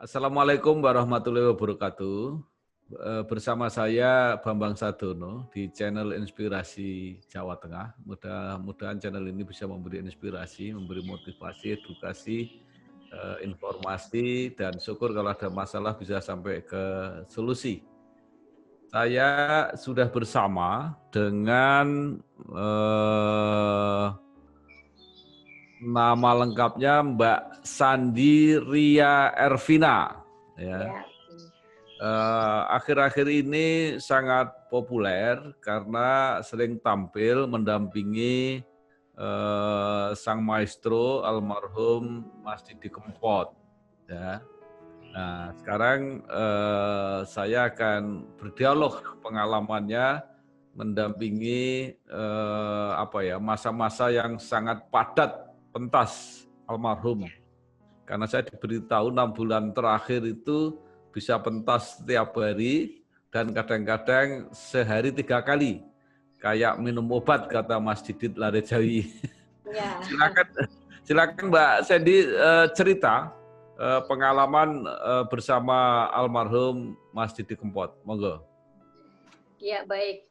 Assalamualaikum warahmatullahi wabarakatuh. Bersama saya Bambang Sadono di channel Inspirasi Jawa Tengah. Mudah-mudahan channel ini bisa memberi inspirasi, memberi motivasi, edukasi, informasi, dan syukur kalau ada masalah bisa sampai ke solusi. Saya sudah bersama dengan nama lengkapnya Mbak Sandi Ria Ervina. Ya. Akhir-akhir ini sangat populer karena sering tampil mendampingi sang maestro almarhum Mas Didi Kempot. Ya. Nah, sekarang saya akan berdialog pengalamannya mendampingi masa-masa yang sangat padat pentas almarhum. Karena saya diberitahu 6 bulan terakhir itu bisa pentas setiap hari dan kadang-kadang sehari 3 kali. Kayak minum obat kata Mas Didit Larejawi. Ya. Silakan Mbak Sandy cerita pengalaman bersama almarhum Mas Didi Kempot. Monggo. Ya, baik.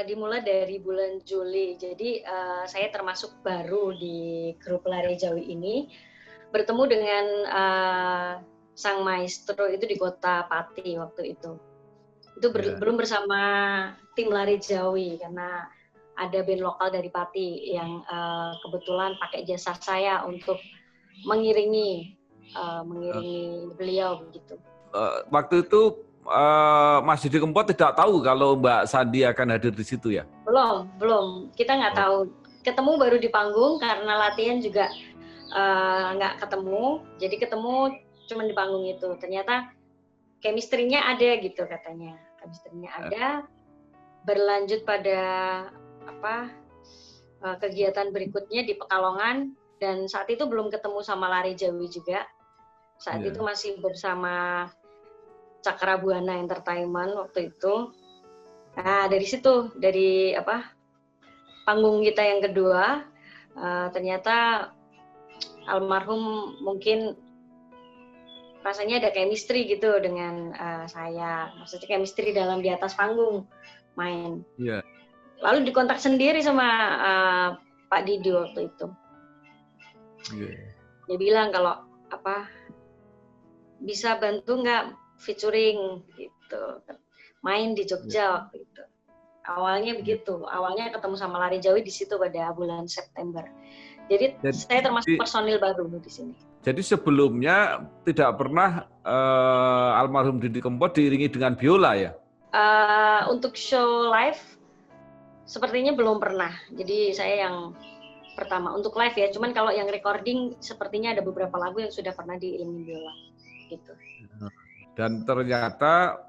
Dimulai dari bulan Juli. Jadi saya termasuk baru di grup Lare Jawi ini. Bertemu dengan sang maestro itu di kota Pati waktu itu. Itu belum bersama tim Lare Jawi karena ada band lokal dari Pati yang kebetulan pakai jasa saya untuk mengiringi beliau begitu. Waktu itu Mas Didi Kempot tidak tahu kalau Mbak Sandi akan hadir di situ ya? Belum. Kita nggak tahu. Ketemu baru di panggung karena latihan juga nggak ketemu. Jadi ketemu cuma di panggung itu. Ternyata chemistry-nya ada gitu katanya. Chemistry-nya ada. Berlanjut pada kegiatan berikutnya di Pekalongan. Dan saat itu belum ketemu sama Lare Jawi juga. Saat itu masih bersama Cakrabuana Entertainment waktu itu. Nah, dari situ, dari panggung kita yang kedua, ternyata almarhum mungkin rasanya ada chemistry gitu dengan saya. Maksudnya chemistry dalam di atas panggung main. Yeah. Lalu dikontak sendiri sama Pak Didi waktu itu. Yeah. Dia bilang kalau bisa bantu nggak featuring gitu, main di Jogja waktu itu. Awalnya begitu, awalnya ketemu sama Lare Jawi di situ pada bulan September. Jadi saya termasuk personil baru di sini. Jadi sebelumnya tidak pernah almarhum Didi Kempot diiringi dengan biola ya? Untuk show live sepertinya belum pernah. Jadi saya yang pertama untuk live ya. Cuman kalau yang recording sepertinya ada beberapa lagu yang sudah pernah diiringi biola. Gitu. Dan ternyata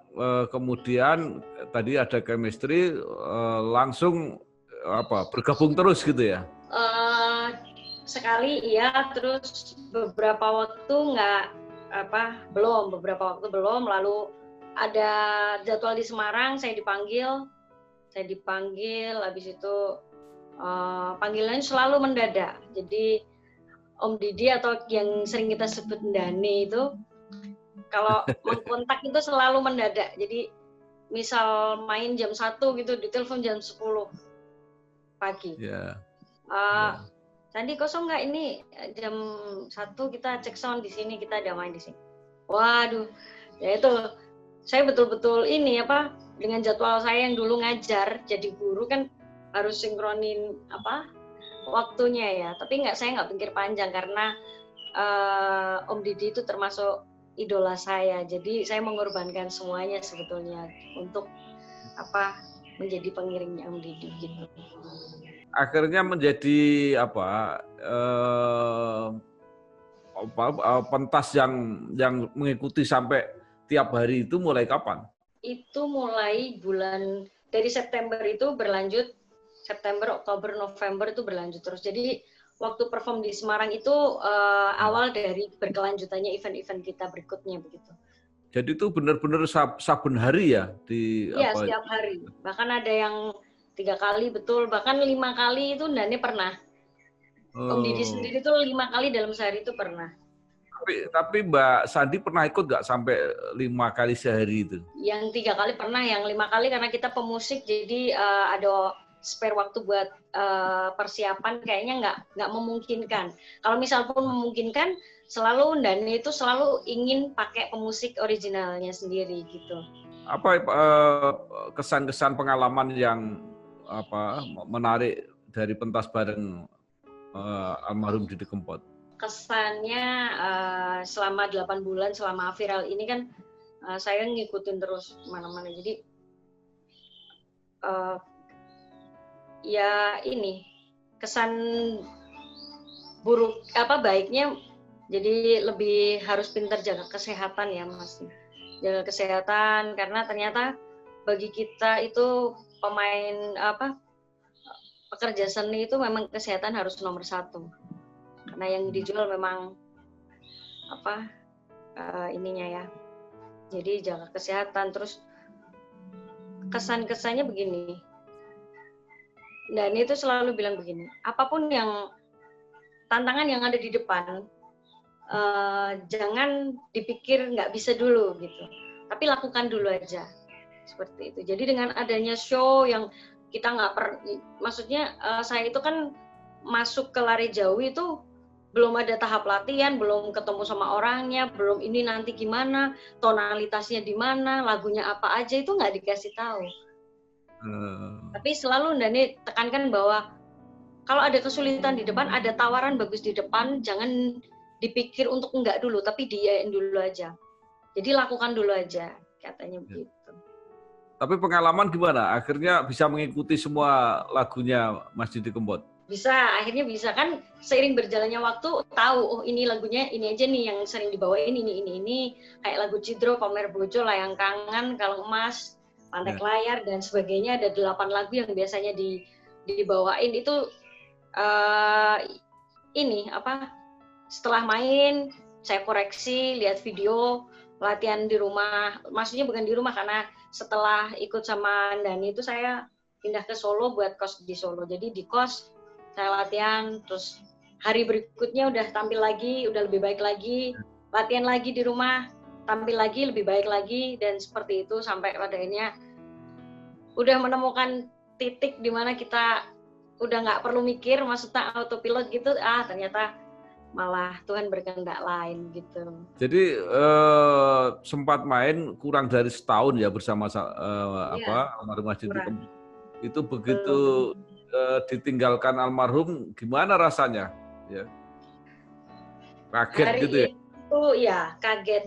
kemudian tadi ada chemistry langsung bergabung terus gitu ya? Sekali iya, terus beberapa waktu beberapa waktu belum. Lalu ada jadwal di Semarang, saya dipanggil, habis itu panggilannya selalu mendadak. Jadi Om Didi atau yang sering kita sebut Dani itu kalau mengkontak itu selalu mendadak. Jadi misal main jam 1 gitu, ditelepon jam 10 pagi. Yeah. Sandi kosong nggak ini jam 1 kita cek sound di sini, kita ada main di sini. Waduh, ya itu saya betul-betul ini dengan jadwal saya yang dulu ngajar jadi guru kan harus sinkronin waktunya ya. Tapi saya nggak pikir panjang karena Om Didi itu termasuk idola saya, jadi saya mengorbankan semuanya sebetulnya untuk menjadi pengiringnya Om Didi gitu. Akhirnya menjadi pentas yang mengikuti sampai tiap hari itu mulai kapan? Itu mulai dari September itu berlanjut, September, Oktober, November itu berlanjut terus. Jadi waktu perform di Semarang itu awal dari berkelanjutannya event-event kita berikutnya begitu. Jadi itu benar-benar saben hari ya? Iya, setiap hari. Bahkan ada yang 3 kali betul, bahkan 5 kali itu Ndane pernah. Om Didi sendiri itu 5 kali dalam sehari itu pernah. Tapi Mbak Sandi pernah ikut nggak sampai 5 kali sehari itu? Yang 3 kali pernah, yang 5 kali karena kita pemusik, jadi ada spare waktu buat persiapan kayaknya nggak memungkinkan. Kalau misal pun memungkinkan, selalu Ndani itu selalu ingin pakai pemusik originalnya sendiri gitu. Apa kesan-kesan pengalaman yang menarik dari pentas bareng almarhum Didi Kempot? Kesannya selama 8 bulan selama viral ini kan saya ngikutin terus mana-mana, jadi ya ini kesan buruk baiknya, jadi lebih harus pintar jaga kesehatan ya Mas, jaga kesehatan, karena ternyata bagi kita itu pemain pekerja seni itu memang kesehatan harus nomor 1. Karena yang dijual memang ininya ya. Jadi jaga kesehatan. Terus kesan-kesannya begini. Dan itu selalu bilang begini, apapun yang tantangan yang ada di depan, jangan dipikir nggak bisa dulu gitu. Tapi lakukan dulu aja. Seperti itu. Jadi dengan adanya show yang kita maksudnya saya itu kan masuk ke Lari Jawi itu belum ada tahap latihan, belum ketemu sama orangnya, belum ini nanti gimana, tonalitasnya di mana, lagunya apa aja, itu nggak dikasih tahu. Tapi selalu Ndani tekankan bahwa kalau ada kesulitan di depan, ada tawaran bagus di depan, jangan dipikir untuk enggak dulu, tapi diain dulu aja. Jadi lakukan dulu aja, katanya begitu. Tapi pengalaman gimana? Akhirnya bisa mengikuti semua lagunya Mas Didi Kempot? Bisa, akhirnya bisa kan, seiring berjalannya waktu tahu, oh ini lagunya ini aja nih yang sering dibawain, ini kayak lagu Cidro, Pamer Bojo, Layang Kangen, Kalung Emas, Pantek Layar dan sebagainya, ada 8 lagu yang biasanya dibawain itu setelah main saya koreksi, lihat video, latihan di rumah, maksudnya bukan di rumah karena setelah ikut sama Ndani itu saya pindah ke Solo buat kos di Solo, jadi di kos saya latihan, terus hari berikutnya udah tampil lagi, udah lebih baik lagi, latihan lagi di rumah, tampil lagi, lebih baik lagi, dan seperti itu sampai pada akhirnya udah menemukan titik di mana kita udah nggak perlu mikir, maksudnya autopilot gitu, ternyata malah Tuhan berkehendak lain gitu. Jadi sempat main kurang dari setahun ya bersama almarhum Mas Didi Kempot. Itu begitu ditinggalkan almarhum, gimana rasanya? Ya. Kaget hari gitu ya? Itu ya kaget,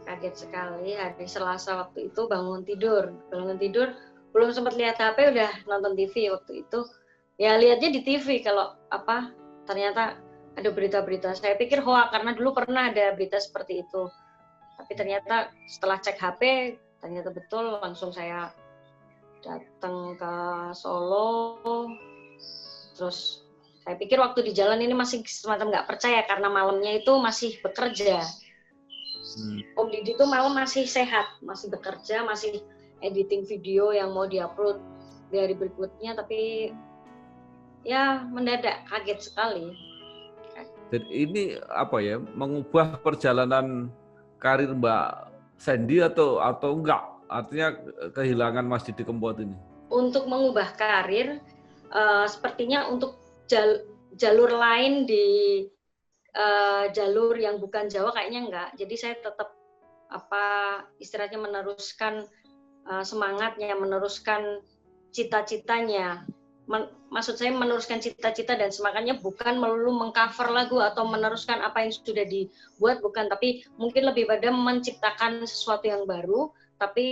kaget sekali. Hari Selasa waktu itu bangun tidur, belum sempat lihat HP udah nonton TV waktu itu. Ya lihatnya di TV kalau ternyata ada berita-berita. Saya pikir hoax karena dulu pernah ada berita seperti itu. Tapi ternyata setelah cek HP ternyata betul, langsung saya datang ke Solo, terus saya pikir waktu di jalan ini masih semacam nggak percaya karena malamnya itu masih bekerja. Om Didi itu malam masih sehat, masih bekerja, masih editing video yang mau diupload di hari berikutnya, tapi ya mendadak, kaget sekali. Dan ini mengubah perjalanan karir Mbak Sandy atau enggak? Artinya kehilangan Mas Didi Kempot ini. Untuk mengubah karir, sepertinya untuk jalur lain di jalur yang bukan Jawa kayaknya enggak. Jadi saya tetap istilahnya meneruskan semangatnya, meneruskan cita-citanya. Maksud saya meneruskan cita-cita dan semangatnya bukan melulu mengcover lagu atau meneruskan apa yang sudah dibuat, bukan, tapi mungkin lebih pada menciptakan sesuatu yang baru, tapi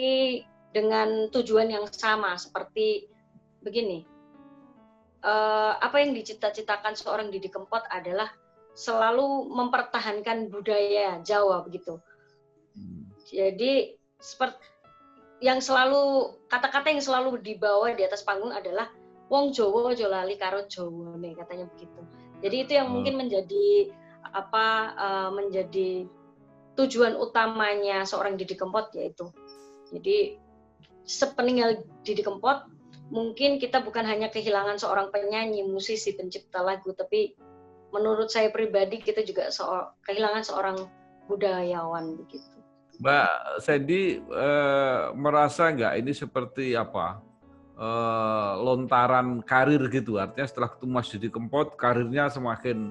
dengan tujuan yang sama. Seperti begini, apa yang dicita-citakan seorang Didi Kempot adalah selalu mempertahankan budaya Jawa begitu. Jadi seperti yang selalu, kata-kata yang selalu dibawa di atas panggung adalah wong Jawa aja lali karo Jawane, katanya begitu. Jadi itu yang mungkin menjadi menjadi tujuan utamanya seorang Didi Kempot, yaitu jadi sepeninggal Didi Kempot mungkin kita bukan hanya kehilangan seorang penyanyi, musisi, pencipta lagu, tapi menurut saya pribadi kita juga kehilangan seorang budayawan begitu. Mbak Sandy merasa nggak ini seperti apa? Lontaran karir gitu, artinya setelah ketemu Mas Didi Kempot karirnya semakin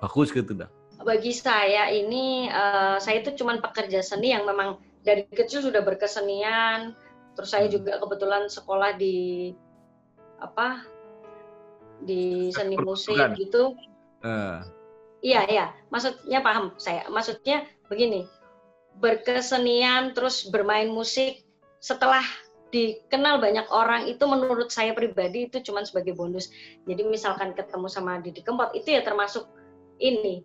bagus gitu dah. Bagi saya ini saya itu cuma pekerja seni yang memang dari kecil sudah berkesenian, terus saya juga kebetulan sekolah di seni musik gitu. Iya, maksudnya paham saya. Maksudnya begini, berkesenian terus bermain musik setelah dikenal banyak orang itu menurut saya pribadi itu cuma sebagai bonus. Jadi misalkan ketemu sama Didi Kempot itu ya termasuk ini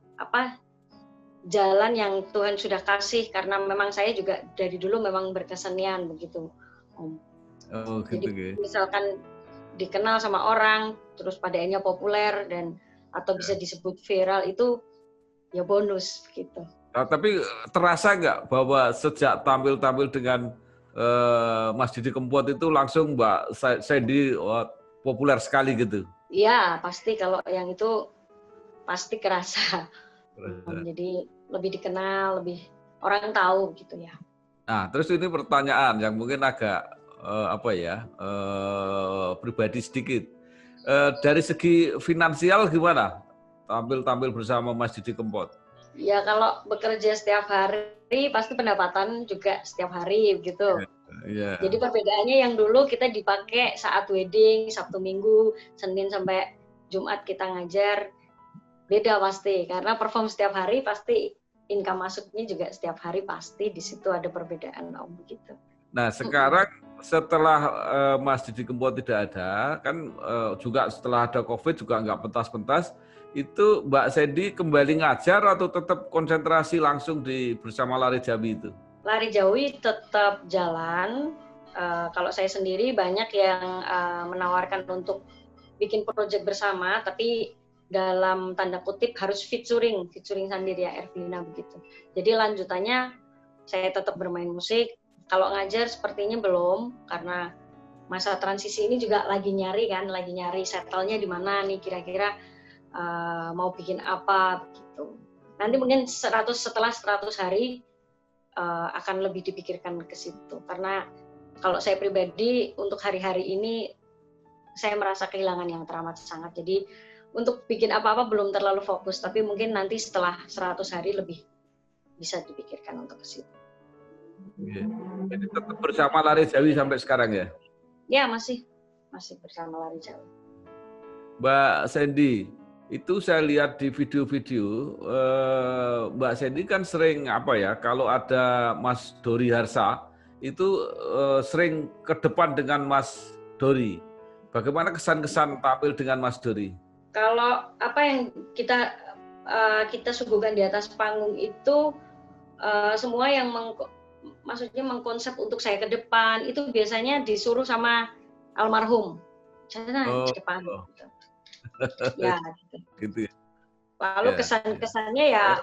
jalan yang Tuhan sudah kasih karena memang saya juga dari dulu memang berkesenian begitu, Om. Oh, gitu. Jadi misalkan dikenal sama orang terus pada akhirnya populer dan atau bisa disebut viral itu ya bonus gitu. Nah, tapi terasa nggak bahwa sejak tampil dengan Mas Didi Kempot itu langsung Mbak Sandy populer sekali gitu? Iya, pasti kalau yang itu pasti kerasa. Jadi lebih dikenal, lebih orang tahu gitu ya. Nah, terus ini pertanyaan yang mungkin agak pribadi sedikit. Dari segi finansial gimana? Tampil bersama Mas Didi Kempot? Ya kalau bekerja setiap hari pasti pendapatan juga setiap hari gitu. Yeah. Jadi perbedaannya yang dulu kita dipakai saat wedding, Sabtu Minggu, Senin sampai Jumat kita ngajar. Beda pasti karena perform setiap hari pasti income masuknya juga setiap hari pasti di situ ada perbedaan Om begitu. Nah sekarang setelah Mas Didi Kempot tidak ada, kan juga setelah ada COVID juga nggak pentas-pentas, itu Mbak Sandy kembali ngajar atau tetap konsentrasi langsung bersama Lari Jawi itu? Lari Jawi tetap jalan. Kalau saya sendiri banyak yang menawarkan untuk bikin proyek bersama, tapi dalam tanda kutip harus featuring sendiri ya Ervina begitu. Jadi lanjutannya saya tetap bermain musik. Kalau ngajar sepertinya belum karena masa transisi ini juga lagi nyari settle-nya di mana nih kira-kira mau bikin apa begitu. Nanti mungkin setelah 100 hari akan lebih dipikirkan ke situ. Karena kalau saya pribadi untuk hari-hari ini saya merasa kehilangan yang teramat sangat. Jadi untuk bikin apa-apa belum terlalu fokus, tapi mungkin nanti setelah 100 hari lebih bisa dipikirkan untuk ke situ. Jadi tetap bersama Lari Jawi sampai sekarang ya? Ya, masih bersama Lari Jawi. Mbak Sandy, itu saya lihat di video-video Mbak Sandy kan sering kalau ada Mas Dori Harsa itu sering ke depan dengan Mas Dori. Bagaimana kesan-kesan tampil dengan Mas Dori? Kalau apa yang kita suguhkan di atas panggung itu semua yang maksudnya mengkonsep untuk saya ke depan itu biasanya disuruh sama almarhum. Sana di depan. Gitu. Ya, gitu. Lalu kesan-kesannya ya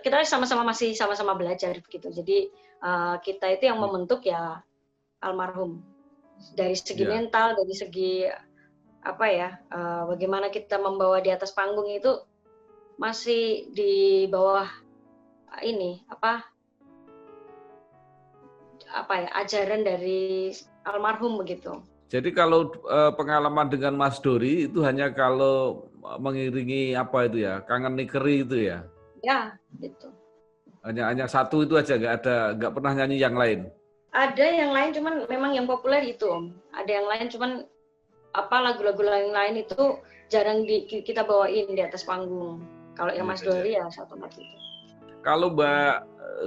kita masih sama-sama belajar begitu. Jadi kita itu yang membentuk ya almarhum dari segi mental, dari segi bagaimana kita membawa di atas panggung itu masih di bawah ini ajaran dari almarhum begitu. Jadi kalau pengalaman dengan Mas Dori itu hanya kalau mengiringi kangen nikeri itu ya? Ya, gitu. Hanya satu itu aja, nggak pernah nyanyi yang lain? Ada yang lain, cuman memang yang populer itu Om. Ada yang lain, cuman lagu-lagu lain itu jarang kita bawain di atas panggung. Kalau yang Mas Dori ya satu itu. Kalau Mbak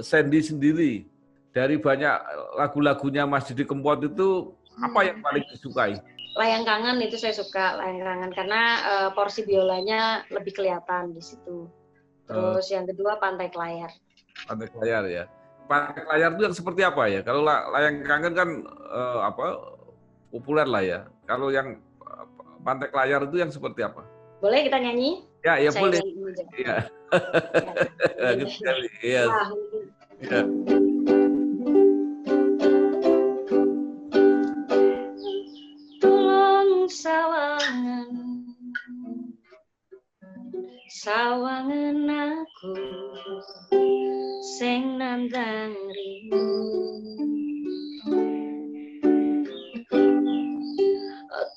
Sandy sendiri, dari banyak lagu-lagunya Mas Didi Kempot itu apa yang paling disukai? Layang Kangen itu saya suka, Layang Kangen karena porsi biolanya lebih kelihatan di situ. Terus yang kedua Pantai Kelayar. Pantai Kelayar ya. Pantai Kelayar itu yang seperti apa ya? Kalau Layang Kangen kan populer lah ya. Kalau yang Pantai Kelayar itu yang seperti apa? Boleh kita nyanyi? Ya boleh. Iya. Iya. Ya. Sawangan sawangen aku sing nandang rindu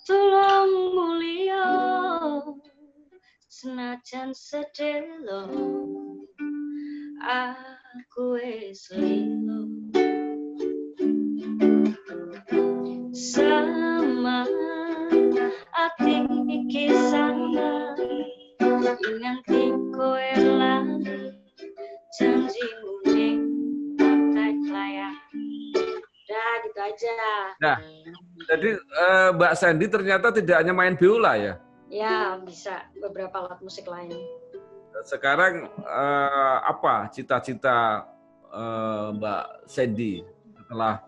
tulung mulia senajan sedelo aku wis lilo sama ati iki sana nganti kowe lali janjimu ning tak layak. Udah gitu aja. Nah, jadi Mbak Sandy ternyata tidak hanya main biola ya? Ya, bisa beberapa alat musik lain. Sekarang apa cita-cita Mbak Sandy setelah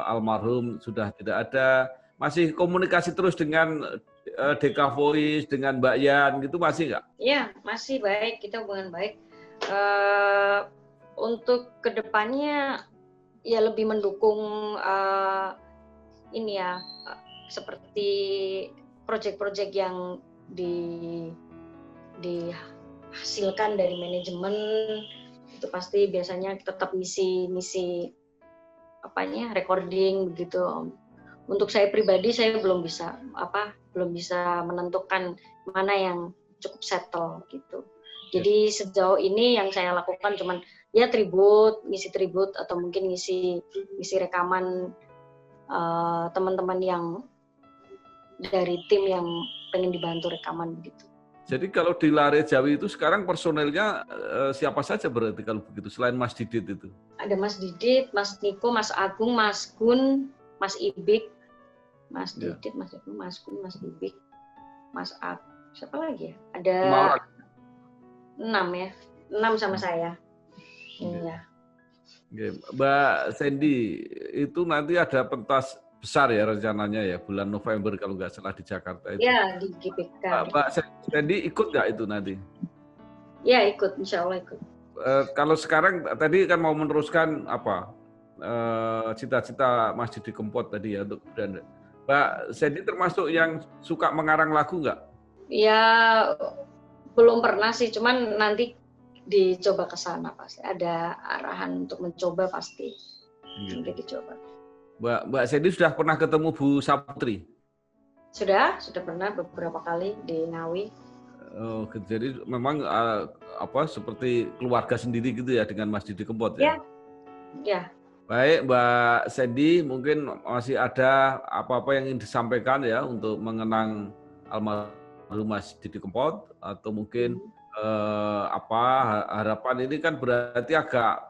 almarhum sudah tidak ada? Masih komunikasi terus dengan Deka Voice, dengan Mbak Yan gitu masih nggak? Iya, masih baik, kita hubungan baik. Untuk kedepannya ya lebih mendukung ini ya, seperti proyek-proyek yang dihasilkan dari manajemen itu pasti biasanya tetap misi apanya recording begitu. Untuk saya pribadi saya belum bisa menentukan mana yang cukup settle gitu. Jadi sejauh ini yang saya lakukan cuman ya ngisi tribut atau mungkin ngisi rekaman teman-teman yang dari tim yang pengen dibantu rekaman begitu. Jadi kalau di Lare Jawi itu sekarang personelnya siapa saja berarti kalau begitu selain Mas Didit itu? Ada Mas Didit, Mas Niko, Mas Agung, Mas Gun, Mas Ibik, Mas Didit, Mas Agung, Mas Gun, Mas Ibik, Mas Agung, siapa lagi ya? Ada 6 ya, 6 sama saya. Iya. Mbak Sandy, itu nanti ada pentas besar ya rencananya ya bulan November kalau nggak salah di Jakarta itu. Ya di GBK. Mbak Sandy ikut nggak itu nanti? Ya ikut, insya Allah ikut. Kalau sekarang tadi kan mau meneruskan apa cita-cita Mas Didi Kempot tadi ya untuk dan Mbak Sandy termasuk yang suka mengarang lagu nggak? Ya belum pernah sih, cuman nanti dicoba ke sana pasti ada arahan untuk mencoba pasti. Nanti dicoba. Mbak Sandy sudah pernah ketemu Bu Saputri? Sudah pernah beberapa kali di Ngawi. Oh, jadi memang seperti keluarga sendiri gitu ya dengan Mas Didi Kempot ya? Ya. Baik, Mbak Sandy, mungkin masih ada apa-apa yang ingin disampaikan ya untuk mengenang almarhum Mas Didi Kempot atau mungkin harapan ini kan berarti agak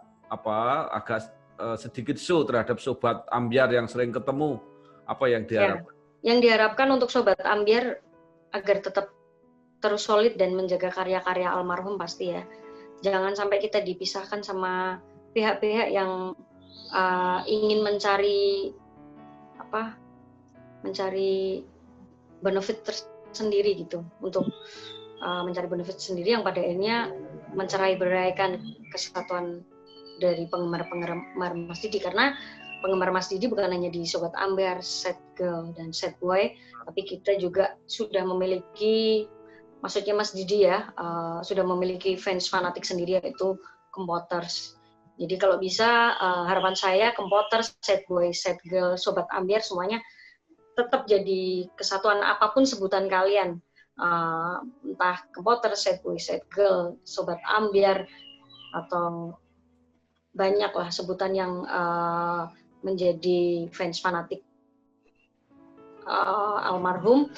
sedikit show terhadap Sobat Ambyar yang sering ketemu, apa yang diharapkan? Ya. Yang diharapkan untuk Sobat Ambyar agar tetap terus solid dan menjaga karya-karya almarhum pasti ya. Jangan sampai kita dipisahkan sama pihak-pihak yang ingin mencari benefit tersendiri gitu, untuk mencari benefit sendiri yang pada akhirnya mencerai-beraikan kesatuan dari penggemar Mas Didi, karena penggemar Mas Didi bukan hanya di Sobat Ambyar, Sad Girl dan Sad Boy, tapi kita juga sudah memiliki, maksudnya Mas Didi ya, sudah memiliki fans fanatik sendiri yaitu Kempoters. Jadi kalau bisa harapan saya Kempoters, Sad Boy, Sad Girl, Sobat Ambyar semuanya tetap jadi kesatuan apapun sebutan kalian. Entah Kempoters, Sad Boy, Sad Girl, Sobat Ambyar, atau banyaklah sebutan yang menjadi fans fanatik almarhum.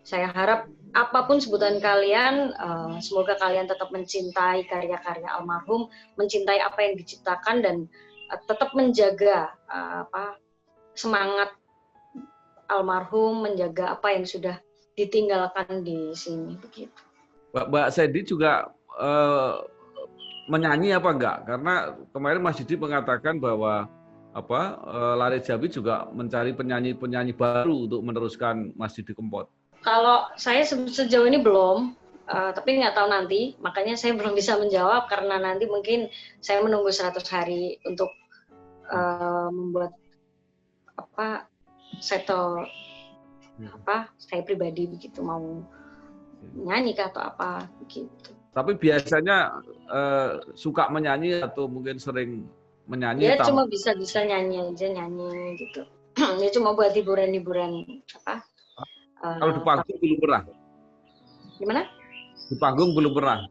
Saya harap apapun sebutan kalian, semoga kalian tetap mencintai karya-karya almarhum, mencintai apa yang diciptakan dan tetap menjaga semangat almarhum, menjaga apa yang sudah ditinggalkan di sini begitu. Mbak Sandy juga menyanyi apa enggak? Karena kemarin Mas Didi mengatakan bahwa Lare Jawi juga mencari penyanyi-penyanyi baru untuk meneruskan Mas Didi Kempot. Kalau saya sejauh ini belum, tapi nggak tahu nanti. Makanya saya belum bisa menjawab karena nanti mungkin saya menunggu 100 hari untuk membuat settle saya pribadi begitu, mau nyanyi kah atau apa gitu. Tapi biasanya suka menyanyi atau mungkin sering menyanyi? Ya cuma bisa-bisa nyanyi aja, nyanyi gitu. Ya cuma buat hiburan-hiburan apa? Kalau di panggung belum pernah? Gimana? Di panggung belum pernah?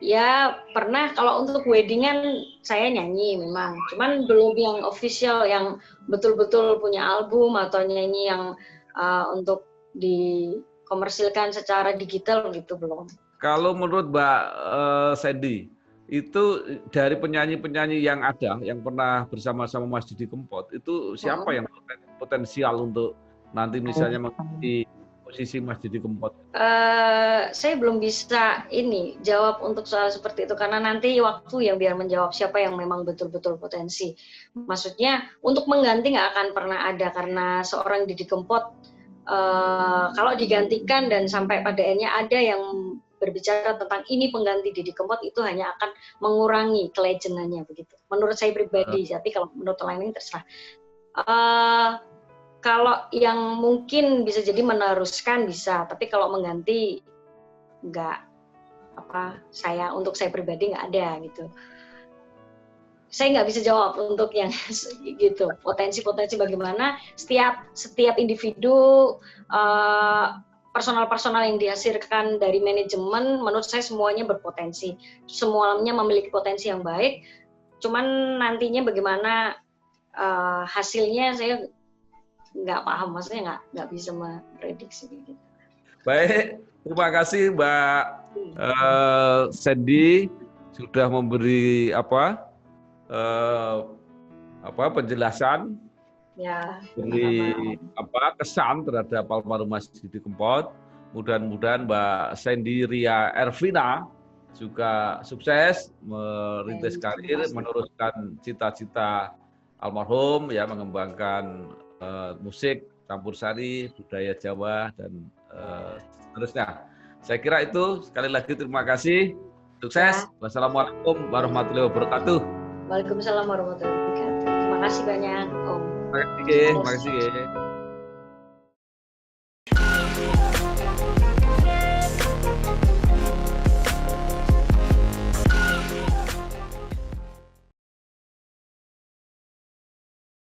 Ya pernah, kalau untuk weddingan saya nyanyi memang, cuman belum yang official, yang betul-betul punya album atau nyanyi yang untuk dikomersilkan secara digital gitu, belum. Kalau menurut Mbak Sandy, itu dari penyanyi-penyanyi yang ada, yang pernah bersama-sama Mas Didi Kempot, itu siapa yang potensial untuk nanti misalnya mengisi posisi Mas Didi Kempot? Saya belum bisa jawab untuk soal seperti itu, karena nanti waktu yang biar menjawab siapa yang memang betul-betul potensi. Maksudnya untuk mengganti nggak akan pernah ada, karena seorang Didi Kempot kalau digantikan dan sampai pada akhirnya ada yang berbicara tentang ini pengganti Didi Kempot, itu hanya akan mengurangi kelejenannya begitu. Menurut saya pribadi, tapi kalau menurut lain terserah. Kalau yang mungkin bisa jadi meneruskan bisa, tapi kalau mengganti nggak, untuk saya pribadi nggak ada gitu. Saya nggak bisa jawab untuk yang gitu, potensi bagaimana setiap individu, personal yang dihasilkan dari manajemen, menurut saya semuanya berpotensi, semuanya memiliki potensi yang baik, cuman nantinya bagaimana hasilnya saya nggak paham, maksudnya nggak bisa memprediksi gitu. Baik, terima kasih Mbak Sandy sudah memberi penjelasan, beri kesan terhadap almarhum Mas Didi Kempot. Mudah-mudahan Mbak Sandy Ria Ervina juga sukses merintis karir, meneruskan cita-cita almarhum, ya, mengembangkan musik campur sari, budaya Jawa, dan seterusnya. Saya kira itu. Sekali lagi terima kasih. Sukses. Wassalamualaikum warahmatullahi wabarakatuh. Waalaikumsalam warahmatullahi wabarakatuh. Terima kasih banyak, Om. Terima kasih.